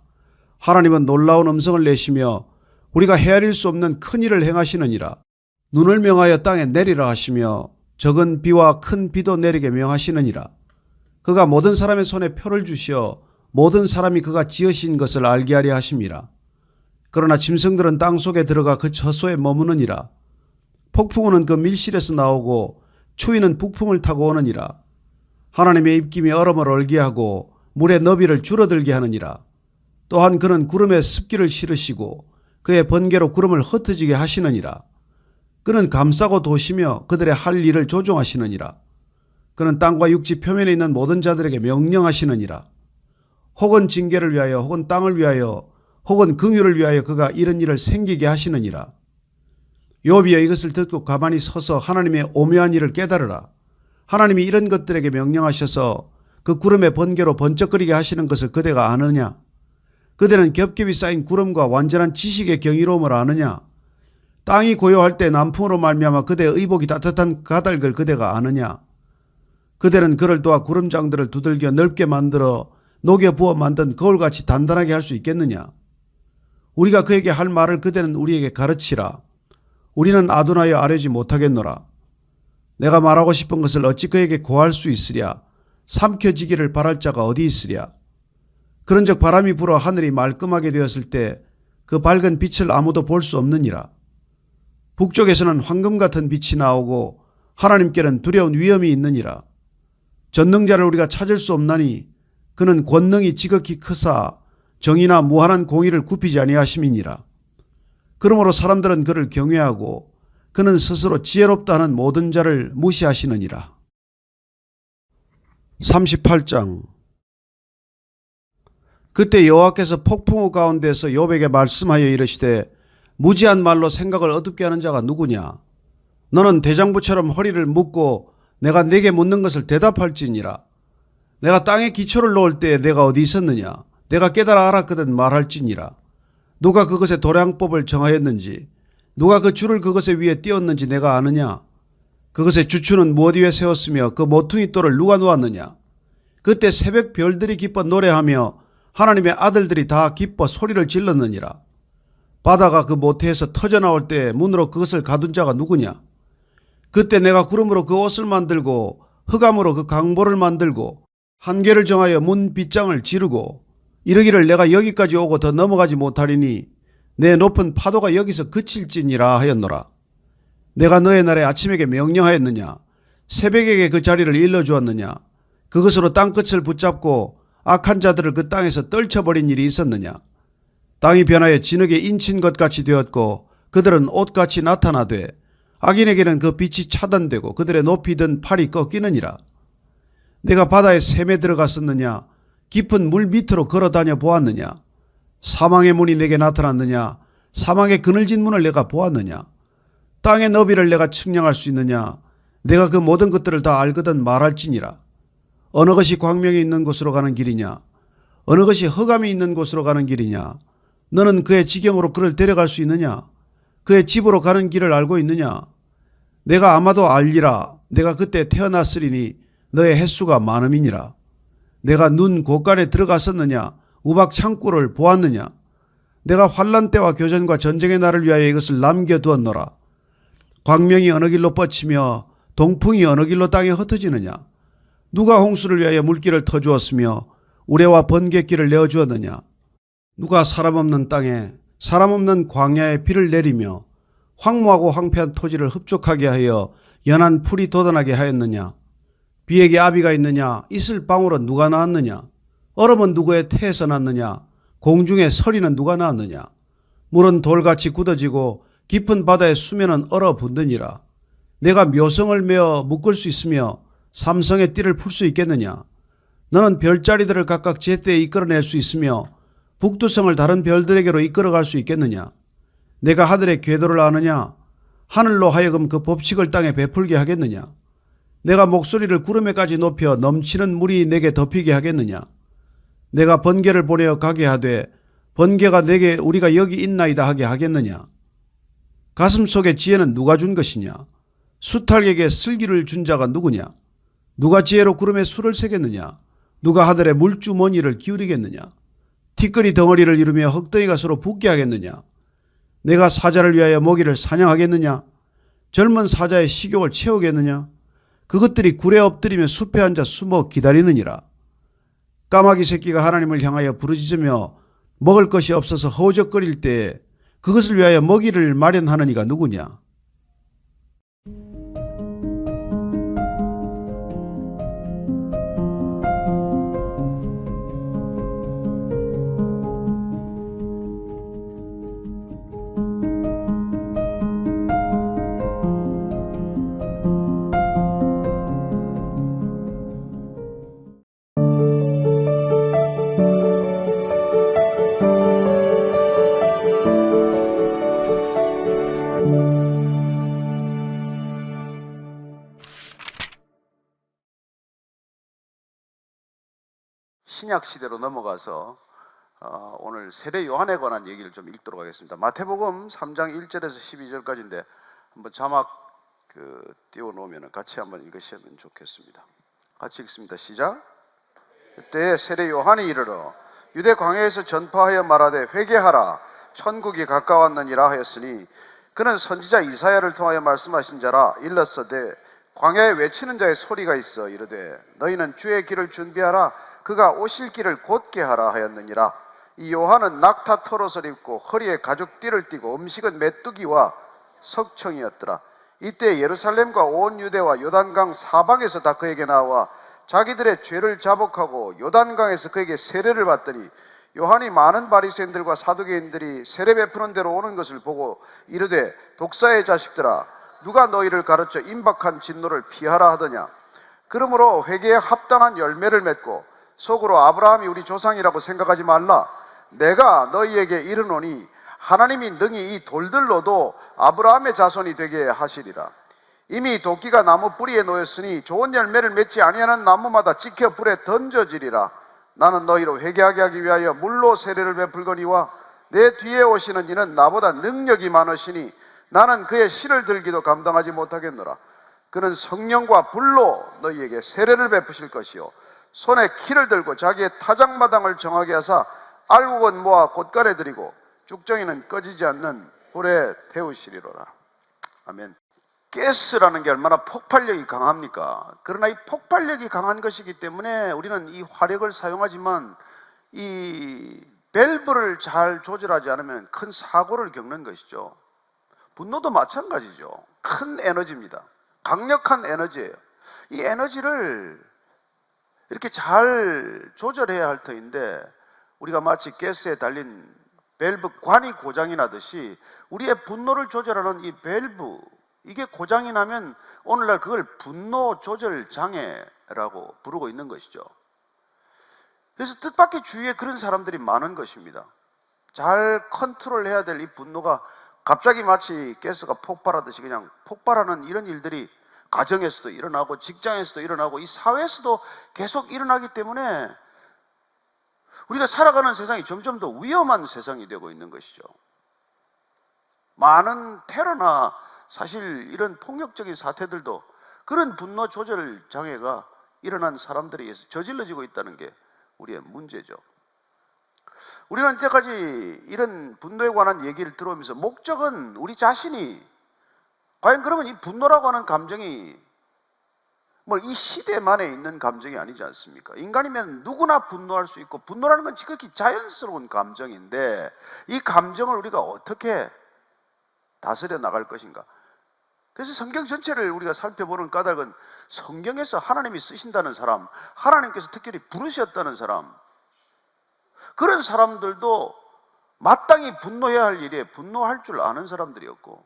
하나님은 놀라운 음성을 내시며 우리가 헤아릴 수 없는 큰 일을 행하시느니라. 눈을 명하여 땅에 내리라 하시며 적은 비와 큰 비도 내리게 명하시느니라. 그가 모든 사람의 손에 표를 주시어 모든 사람이 그가 지으신 것을 알게 하려 하심이라. 그러나 짐승들은 땅 속에 들어가 그 처소에 머무느니라. 폭풍우는 그 밀실에서 나오고 추위는 북풍을 타고 오느니라. 하나님의 입김이 얼음을 얼게 하고 물의 너비를 줄어들게 하느니라. 또한 그는 구름에 습기를 실으시고 그의 번개로 구름을 흩어지게 하시느니라. 그는 감싸고 도시며 그들의 할 일을 조종하시느니라. 그는 땅과 육지 표면에 있는 모든 자들에게 명령하시느니라. 혹은 징계를 위하여 혹은 땅을 위하여 혹은 긍휼을 위하여 그가 이런 일을 생기게 하시느니라. 욥이여 이것을 듣고 가만히 서서 하나님의 오묘한 일을 깨달으라. 하나님이 이런 것들에게 명령하셔서 그 구름의 번개로 번쩍거리게 하시는 것을 그대가 아느냐? 그대는 겹겹이 쌓인 구름과 완전한 지식의 경이로움을 아느냐? 땅이 고요할 때 남풍으로 말미암아 그대의 의복이 따뜻한 가닥을 그대가 아느냐? 그대는 그를 도와 구름장들을 두들겨 넓게 만들어 녹여 부어 만든 거울같이 단단하게 할 수 있겠느냐? 우리가 그에게 할 말을 그대는 우리에게 가르치라. 우리는 아둔하여 아뢰지 못하겠노라. 내가 말하고 싶은 것을 어찌 그에게 고할 수 있으랴? 삼켜지기를 바랄 자가 어디 있으랴? 그런즉 바람이 불어 하늘이 말끔하게 되었을 때 그 밝은 빛을 아무도 볼 수 없느니라. 북쪽에서는 황금 같은 빛이 나오고 하나님께는 두려운 위험이 있느니라. 전능자를 우리가 찾을 수 없나니 그는 권능이 지극히 크사 정의나 무한한 공의를 굽히지 아니하심이니라. 그러므로 사람들은 그를 경외하고 그는 스스로 지혜롭다 하는 모든 자를 무시하시느니라. 38장. 그때 여호와께서 폭풍우 가운데서 욥에게 말씀하여 이르시되 무지한 말로 생각을 어둡게 하는 자가 누구냐? 너는 대장부처럼 허리를 묶고 내가 네게 묻는 것을 대답할지니라. 내가 땅에 기초를 놓을 때에 내가 어디 있었느냐? 내가 깨달아 알았거든 말할지니라. 누가 그것의 도량법을 정하였는지 누가 그 줄을 그것의 위에 띄웠는지 내가 아느냐? 그것의 주추는 무엇 위에 세웠으며 그 모퉁이 돌을 누가 놓았느냐? 그때 새벽 별들이 기뻐 노래하며 하나님의 아들들이 다 기뻐 소리를 질렀느니라. 바다가 그 모태에서 터져나올 때 문으로 그것을 가둔 자가 누구냐? 그때 내가 구름으로 그 옷을 만들고 흑암으로 그 강보를 만들고 한계를 정하여 문 빗장을 지르고 이르기를 내가 여기까지 오고 더 넘어가지 못하리니 내 높은 파도가 여기서 그칠지니라 하였노라. 내가 너의 날에 아침에게 명령하였느냐? 새벽에게 그 자리를 일러주었느냐? 그것으로 땅끝을 붙잡고 악한 자들을 그 땅에서 떨쳐버린 일이 있었느냐? 땅이 변하여 진흙에 인친 것 같이 되었고 그들은 옷같이 나타나되 악인에게는 그 빛이 차단되고 그들의 높이 든 팔이 꺾이느니라. 내가 바다에 샘에 들어갔었느냐? 깊은 물 밑으로 걸어다녀 보았느냐? 사망의 문이 내게 나타났느냐? 사망의 그늘진 문을 내가 보았느냐? 땅의 너비를 내가 측량할 수 있느냐? 내가 그 모든 것들을 다 알거든 말할지니라. 어느 것이 광명이 있는 곳으로 가는 길이냐? 어느 것이 흑암이 있는 곳으로 가는 길이냐? 너는 그의 지경으로 그를 데려갈 수 있느냐? 그의 집으로 가는 길을 알고 있느냐? 내가 아마도 알리라. 내가 그때 태어났으리니 너의 횟수가 많음이니라. 내가 눈 곳간에 들어갔었느냐? 우박 창고를 보았느냐? 내가 환난 때와 교전과 전쟁의 날을 위하여 이것을 남겨두었노라. 광명이 어느 길로 뻗치며 동풍이 어느 길로 땅에 흩어지느냐? 누가 홍수를 위하여 물길을 터주었으며 우레와 번갯길을 내어주었느냐? 누가 사람 없는 땅에 사람 없는 광야에 비를 내리며 황무하고 황폐한 토지를 흡족하게 하여 연한 풀이 돋아나게 하였느냐? 비에게 아비가 있느냐? 이슬 방울은 누가 낳았느냐? 얼음은 누구의 태에서 났느냐? 공중의 서리는 누가 낳았느냐? 물은 돌같이 굳어지고 깊은 바다의 수면은 얼어붙느니라. 내가 묘성을 메어 묶을 수 있으며 삼성의 띠를 풀 수 있겠느냐? 너는 별자리들을 각각 제때에 이끌어낼 수 있으며 북두성을 다른 별들에게로 이끌어갈 수 있겠느냐? 내가 하늘의 궤도를 아느냐? 하늘로 하여금 그 법칙을 땅에 베풀게 하겠느냐? 내가 목소리를 구름에까지 높여 넘치는 물이 내게 덮이게 하겠느냐? 내가 번개를 보내어 가게 하되 번개가 내게 우리가 여기 있나이다 하게 하겠느냐? 가슴 속의 지혜는 누가 준 것이냐? 수탉에게 슬기를 준 자가 누구냐? 누가 지혜로 구름에 수를 세겠느냐? 누가 하늘에 물주머니를 기울이겠느냐? 티끌이 덩어리를 이루며 흙덩이가 서로 붙게 하겠느냐? 내가 사자를 위하여 먹이를 사냥하겠느냐? 젊은 사자의 식욕을 채우겠느냐? 그것들이 굴에 엎드리며 숲에 앉아 숨어 기다리느니라. 까마귀 새끼가 하나님을 향하여 부르짖으며 먹을 것이 없어서 허우적거릴 때에 그것을 위하여 먹이를 마련하는 이가 누구냐? 신약 시대로 넘어가서 오늘 세례 요한에 관한 얘기를 좀 읽도록 하겠습니다. 마태복음 3장 1절에서 12절까지인데 한번 자막 띄워놓으면 같이 한번 읽으시면 좋겠습니다. 같이 읽습니다. 시작. 그때 세례 요한이 이르러 유대 광야에서 전파하여 말하되 회개하라 천국이 가까웠느니라 하였으니 그는 선지자 이사야를 통하여 말씀하신 자라. 일렀으되 광야에 외치는 자의 소리가 있어 이르되 너희는 주의 길을 준비하라 그가 오실 길을 곧게 하라 하였느니라. 이 요한은 낙타 털옷을 입고 허리에 가죽띠를 띠고 음식은 메뚜기와 석청이었더라. 이때 예루살렘과 온 유대와 요단강 사방에서 다 그에게 나와 자기들의 죄를 자복하고 요단강에서 그에게 세례를 받더니 요한이 많은 바리새인들과 사두개인들이 세례 베푸는 대로 오는 것을 보고 이르되 독사의 자식들아 누가 너희를 가르쳐 임박한 진노를 피하라 하더냐. 그러므로 회개에 합당한 열매를 맺고 속으로 아브라함이 우리 조상이라고 생각하지 말라. 내가 너희에게 이르노니 하나님이 능히 이 돌들로도 아브라함의 자손이 되게 하시리라. 이미 도끼가 나무 뿌리에 놓였으니 좋은 열매를 맺지 아니하는 나무마다 찍혀 불에 던져지리라. 나는 너희로 회개하게 하기 위하여 물로 세례를 베풀거니와 내 뒤에 오시는 이는 나보다 능력이 많으시니 나는 그의 실을 들기도 감당하지 못하겠노라. 그는 성령과 불로 너희에게 세례를 베푸실 것이요 손에 키를 들고 자기의 타작마당을 정하게 하사 알곡은 모아 곳간에 들이고 쭉정이는 꺼지지 않는 불에 태우시리로라. 아멘. 가스라는 게 얼마나 폭발력이 강합니까? 그러나 이 폭발력이 강한 것이기 때문에 우리는 이 화력을 사용하지만 이 밸브를 잘 조절하지 않으면 큰 사고를 겪는 것이죠. 분노도 마찬가지죠. 큰 에너지입니다. 강력한 에너지예요. 이 에너지를 이렇게 잘 조절해야 할 터인데 우리가 마치 가스에 달린 밸브 관이 고장이 나듯이 우리의 분노를 조절하는 이 밸브 이게 고장이 나면 오늘날 그걸 분노 조절 장애라고 부르고 있는 것이죠. 그래서 뜻밖의 주위에 그런 사람들이 많은 것입니다. 잘 컨트롤해야 될 이 분노가 갑자기 마치 가스가 폭발하듯이 그냥 폭발하는 이런 일들이 가정에서도 일어나고 직장에서도 일어나고 이 사회에서도 계속 일어나기 때문에 우리가 살아가는 세상이 점점 더 위험한 세상이 되고 있는 것이죠. 많은 테러나 사실 이런 폭력적인 사태들도 그런 분노 조절 장애가 일어난 사람들에 의해서 저질러지고 있다는 게 우리의 문제죠. 우리는 이때까지 이런 분노에 관한 얘기를 들어오면서 목적은 우리 자신이 과연 그러면 이 분노라고 하는 감정이 뭐 이 시대만에 있는 감정이 아니지 않습니까? 인간이면 누구나 분노할 수 있고 분노라는 건 지극히 자연스러운 감정인데 이 감정을 우리가 어떻게 다스려 나갈 것인가? 그래서 성경 전체를 우리가 살펴보는 까닭은 성경에서 하나님이 쓰신다는 사람, 하나님께서 특별히 부르셨다는 사람, 그런 사람들도 마땅히 분노해야 할 일에 분노할 줄 아는 사람들이었고,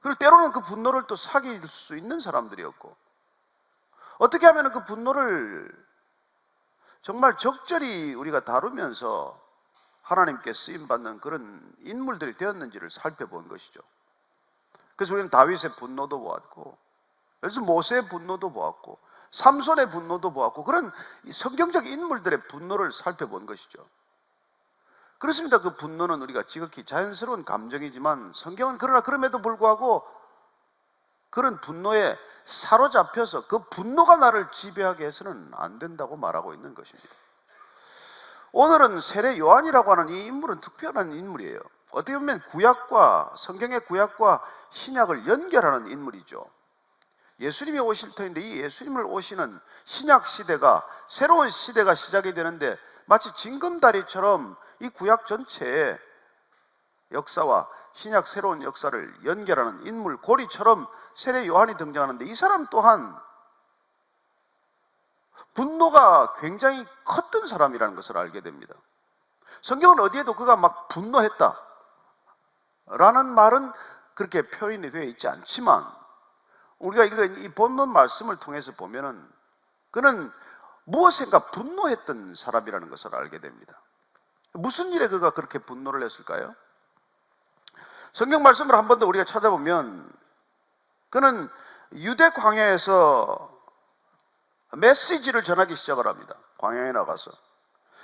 그리고 때로는 그 분노를 또 사귈 수 있는 사람들이었고, 어떻게 하면 그 분노를 정말 적절히 우리가 다루면서 하나님께 쓰임받는 그런 인물들이 되었는지를 살펴본 것이죠. 그래서 우리는 다윗의 분노도 보았고, 그래서 모세의 분노도 보았고, 삼손의 분노도 보았고, 그런 성경적 인물들의 분노를 살펴본 것이죠. 그렇습니다. 그 분노는 우리가 지극히 자연스러운 감정이지만 성경은 그러나 그럼에도 불구하고 그런 분노에 사로잡혀서 그 분노가 나를 지배하게 해서는 안 된다고 말하고 있는 것입니다. 오늘은 세례 요한이라고 하는 이 인물은 특별한 인물이에요. 어떻게 보면 성경의 구약과 신약을 연결하는 인물이죠. 예수님이 오실 터인데 이 예수님을 오시는 신약 시대가, 새로운 시대가 시작이 되는데 마치 징검다리처럼 이 구약 전체의 역사와 신약 새로운 역사를 연결하는 인물, 고리처럼 세례 요한이 등장하는데 이 사람 또한 분노가 굉장히 컸던 사람이라는 것을 알게 됩니다. 성경은 어디에도 그가 막 분노했다 라는 말은 그렇게 표현이 되어 있지 않지만 우리가 이 본문 말씀을 통해서 보면은 그는 무엇인가 분노했던 사람이라는 것을 알게 됩니다. 무슨 일에 그가 그렇게 분노를 했을까요? 성경 말씀을 한 번 더 우리가 찾아보면 그는 유대 광야에서 메시지를 전하기 시작을 합니다. 광야에 나가서.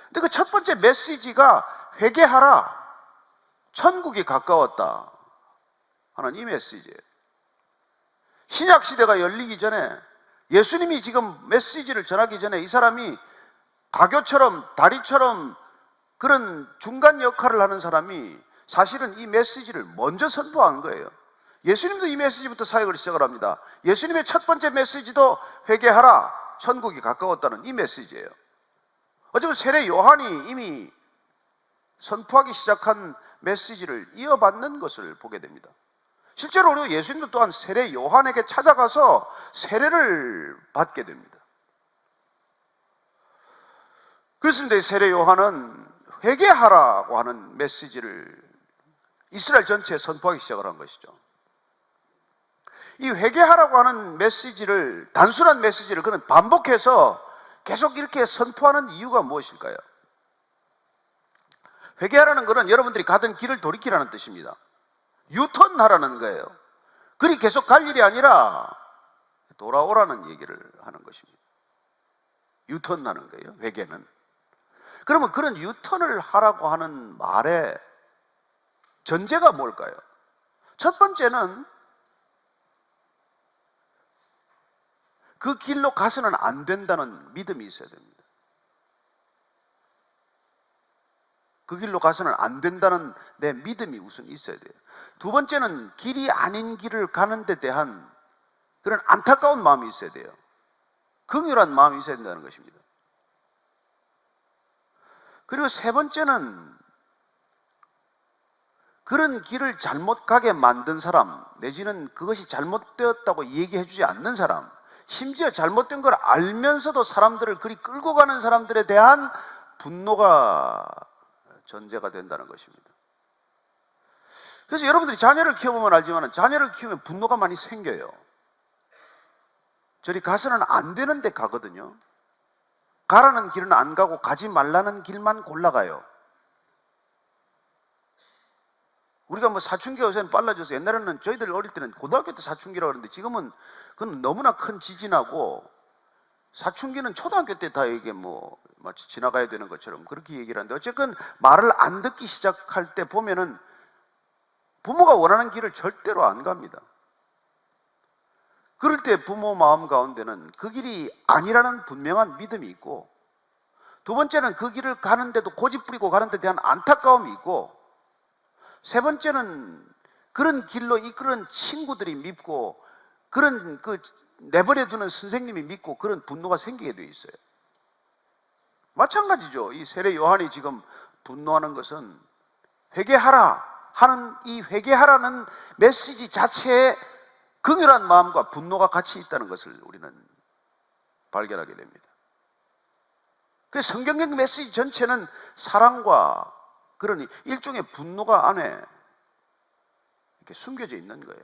근데 그 첫 번째 메시지가 회개하라, 천국이 가까웠다 하는 이 메시지예요. 신약 시대가 열리기 전에, 예수님이 지금 메시지를 전하기 전에 이 사람이 가교처럼, 다리처럼 그런 중간 역할을 하는 사람이 사실은 이 메시지를 먼저 선포한 거예요. 예수님도 이 메시지부터 사역을 시작을 합니다. 예수님의 첫 번째 메시지도 회개하라, 천국이 가까웠다는 이 메시지예요. 어쩌면 세례 요한이 이미 선포하기 시작한 메시지를 이어받는 것을 보게 됩니다. 실제로 우리 예수님도 또한 세례 요한에게 찾아가서 세례를 받게 됩니다. 그렇습니다. 세례 요한은 회개하라고 하는 메시지를 이스라엘 전체에 선포하기 시작을 한 것이죠. 이 회개하라고 하는 메시지를, 단순한 메시지를 그는 반복해서 계속 이렇게 선포하는 이유가 무엇일까요? 회개하라는 것은 여러분들이 가던 길을 돌이키라는 뜻입니다. 유턴하라는 거예요. 그리 계속 갈 일이 아니라 돌아오라는 얘기를 하는 것입니다. 유턴하는 거예요, 회개는. 그러면 그런 유턴을 하라고 하는 말의 전제가 뭘까요? 첫 번째는 그 길로 가서는 안 된다는 믿음이 있어야 됩니다. 그 길로 가서는 안 된다는 내 믿음이 우선 있어야 돼요. 두 번째는 길이 아닌 길을 가는 데 대한 그런 안타까운 마음이 있어야 돼요. 긍휼한 마음이 있어야 된다는 것입니다. 그리고 세 번째는 그런 길을 잘못 가게 만든 사람, 내지는 그것이 잘못되었다고 얘기해 주지 않는 사람, 심지어 잘못된 걸 알면서도 사람들을 그리 끌고 가는 사람들에 대한 분노가 전제가 된다는 것입니다. 그래서 여러분들이 자녀를 키워보면 알지만 자녀를 키우면 분노가 많이 생겨요. 저리 가서는 안 되는 데 가거든요. 가라는 길은 안 가고 가지 말라는 길만 골라가요. 우리가 뭐 사춘기가 요새는 빨라져서 옛날에는 저희들 어릴 때는 고등학교 때 사춘기라고 그러는데 지금은 그건 너무나 큰 지진하고 사춘기는 초등학교 때 다 이게 뭐 마치 지나가야 되는 것처럼 그렇게 얘기를 하는데 어쨌든 말을 안 듣기 시작할 때 보면은 부모가 원하는 길을 절대로 안 갑니다. 그럴 때 부모 마음 가운데는 그 길이 아니라는 분명한 믿음이 있고 두 번째는 그 길을 가는데도 고집 부리고 가는 데 대한 안타까움이 있고 세 번째는 그런 길로 이끄는 친구들이 믿고 그런 그 내버려 두는 선생님이 믿고 그런 분노가 생기게 되어 있어요. 마찬가지죠. 이 세례 요한이 지금 분노하는 것은 회개하라 하는 이 회개하라는 메시지 자체에 긍휼한 마음과 분노가 같이 있다는 것을 우리는 발견하게 됩니다. 그래서 성경적 메시지 전체는 사랑과 그런 일종의 분노가 안에 이렇게 숨겨져 있는 거예요.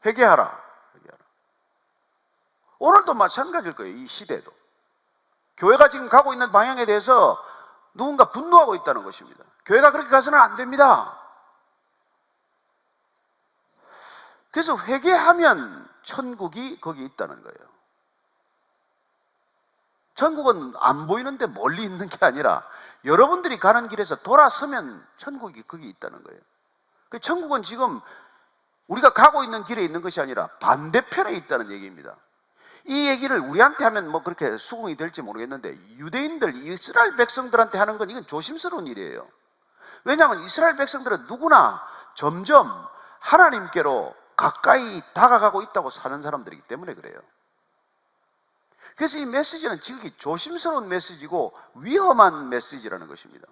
회개하라, 회개하라. 오늘도 마찬가지일 거예요. 이 시대도. 교회가 지금 가고 있는 방향에 대해서 누군가 분노하고 있다는 것입니다. 교회가 그렇게 가서는 안 됩니다. 그래서 회개하면 천국이 거기 있다는 거예요. 천국은 안 보이는데 멀리 있는 게 아니라 여러분들이 가는 길에서 돌아서면 천국이 거기 있다는 거예요. 그 천국은 지금 우리가 가고 있는 길에 있는 것이 아니라 반대편에 있다는 얘기입니다. 이 얘기를 우리한테 하면 뭐 그렇게 수긍이 될지 모르겠는데 유대인들, 이스라엘 백성들한테 하는 건 이건 조심스러운 일이에요. 왜냐하면 이스라엘 백성들은 누구나 점점 하나님께로 가까이 다가가고 있다고 사는 사람들이기 때문에 그래요. 그래서 이 메시지는 지극히 조심스러운 메시지고 위험한 메시지라는 것입니다.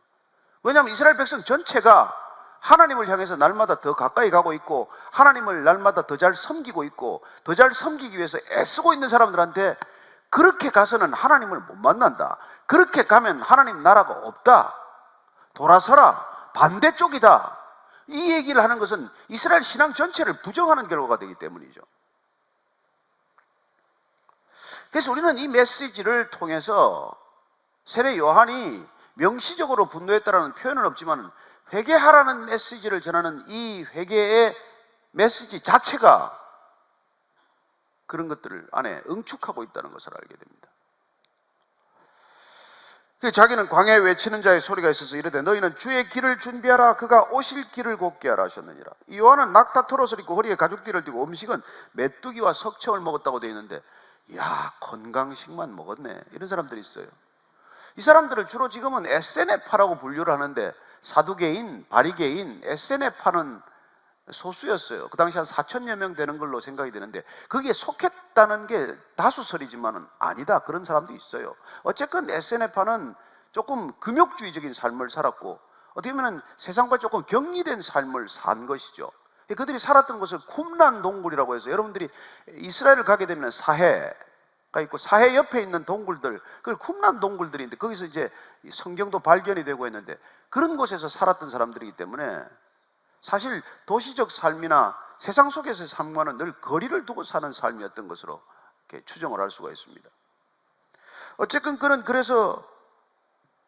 왜냐하면 이스라엘 백성 전체가 하나님을 향해서 날마다 더 가까이 가고 있고 하나님을 날마다 더 잘 섬기고 있고 더 잘 섬기기 위해서 애쓰고 있는 사람들한테 그렇게 가서는 하나님을 못 만난다, 그렇게 가면 하나님 나라가 없다, 돌아서라, 반대쪽이다, 이 얘기를 하는 것은 이스라엘 신앙 전체를 부정하는 결과가 되기 때문이죠. 그래서 우리는 이 메시지를 통해서 세례 요한이 명시적으로 분노했다라는 표현은 없지만 회개하라는 메시지를 전하는 이 회개의 메시지 자체가 그런 것들을 안에 응축하고 있다는 것을 알게 됩니다. 자기는 광야에 외치는 자의 소리가 있어서 이르되 너희는 주의 길을 준비하라, 그가 오실 길을 곱게 하라 하셨느니라. 이 요한은 낙타 털옷을 입고 허리에 가죽띠를 띠고 음식은 메뚜기와 석청을 먹었다고 되어 있는데, 야, 건강식만 먹었네, 이런 사람들이 있어요. 이 사람들을 주로 지금은 에세네파라고 분류를 하는데 사두개인, 바리개인, 에세네파는 소수였어요. 그 당시 한 4천여 명 되는 걸로 생각이 되는데 거기에 속했다는 게 다수설이지만은 아니다, 그런 사람도 있어요. 어쨌건 에세네파는 조금 금욕주의적인 삶을 살았고 어떻게 보면 세상과 조금 격리된 삶을 산 것이죠. 그들이 살았던 것을 쿰란 동굴이라고 해서, 여러분들이 이스라엘을 가게 되면 사해가 있고 사해 옆에 있는 동굴들, 그걸 쿰란 동굴들인데 거기서 이제 성경도 발견이 되고 했는데 그런 곳에서 살았던 사람들이기 때문에 사실 도시적 삶이나 세상 속에서의 삶과는 늘 거리를 두고 사는 삶이었던 것으로 이렇게 추정을 할 수가 있습니다. 어쨌든 그래서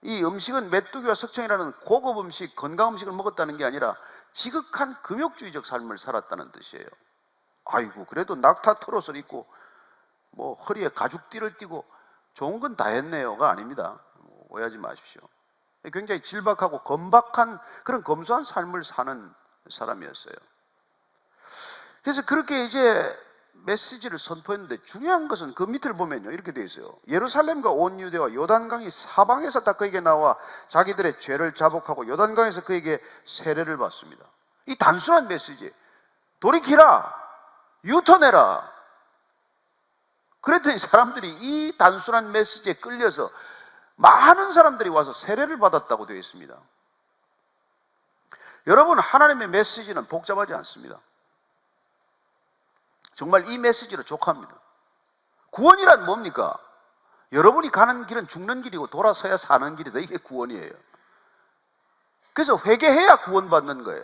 이 음식은 메뚜기와 석청이라는 고급 음식, 건강 음식을 먹었다는 게 아니라 지극한 금욕주의적 삶을 살았다는 뜻이에요. 아이고, 그래도 낙타 털옷을 입고 뭐 허리에 가죽띠를 띠고 좋은 건 다 했네요가 아닙니다. 오해하지 마십시오. 굉장히 질박하고 검박한 그런 검소한 삶을 사는 사람이었어요. 그래서 그렇게 이제 메시지를 선포했는데 중요한 것은 그 밑을 보면요, 이렇게 되어 있어요. 예루살렘과 온 유대와 요단강이 사방에서 다 그에게 나와 자기들의 죄를 자복하고 요단강에서 그에게 세례를 받습니다. 이 단순한 메시지, 돌이키라, 유턴해라. 그랬더니 사람들이 이 단순한 메시지에 끌려서 많은 사람들이 와서 세례를 받았다고 되어 있습니다. 여러분, 하나님의 메시지는 복잡하지 않습니다. 정말 이 메시지로 족합니다. 구원이란 뭡니까? 여러분이 가는 길은 죽는 길이고 돌아서야 사는 길이다. 이게 구원이에요. 그래서 회개해야 구원받는 거예요.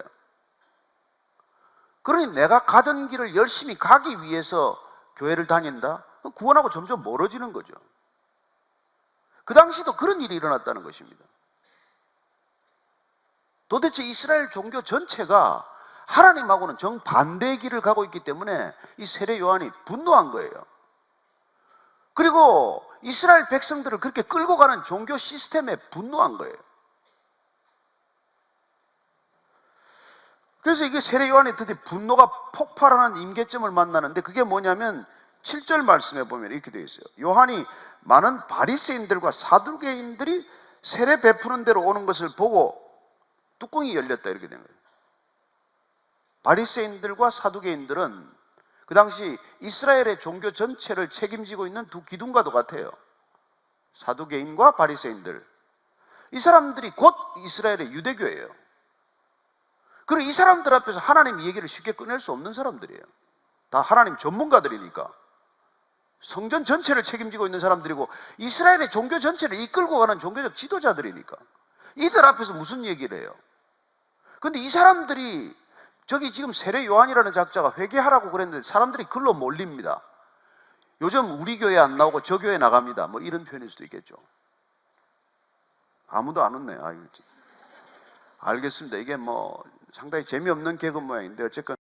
그러니 내가 가던 길을 열심히 가기 위해서 교회를 다닌다? 구원하고 점점 멀어지는 거죠. 그 당시도 그런 일이 일어났다는 것입니다. 도대체 이스라엘 종교 전체가 하나님하고는 정반대의 길을 가고 있기 때문에 이 세례 요한이 분노한 거예요. 그리고 이스라엘 백성들을 그렇게 끌고 가는 종교 시스템에 분노한 거예요. 그래서 이게 세례 요한이 드디어 분노가 폭발하는 임계점을 만나는데 그게 뭐냐면 7절 말씀에 보면 이렇게 되어 있어요. 요한이 많은 바리새인들과 사두개인들이 세례 베푸는 대로 오는 것을 보고 뚜껑이 열렸다, 이렇게 된 거예요. 바리새인들과 사두개인들은 그 당시 이스라엘의 종교 전체를 책임지고 있는 두 기둥과도 같아요. 사두개인과 바리새인들, 이 사람들이 곧 이스라엘의 유대교예요. 그리고 이 사람들 앞에서 하나님 얘기를 쉽게 꺼낼 수 없는 사람들이에요. 다 하나님 전문가들이니까. 성전 전체를 책임지고 있는 사람들이고 이스라엘의 종교 전체를 이끌고 가는 종교적 지도자들이니까 이들 앞에서 무슨 얘기를 해요? 근데 이 사람들이 저기 지금 세례 요한이라는 작자가 회개하라고 그랬는데 사람들이 글로 몰립니다. 요즘 우리 교회 안 나오고 저 교회 나갑니다, 뭐 이런 표현일 수도 있겠죠. 아무도 안 웃네요. 알겠습니다. 이게 뭐 상당히 재미없는 개그 모양인데 어쨌건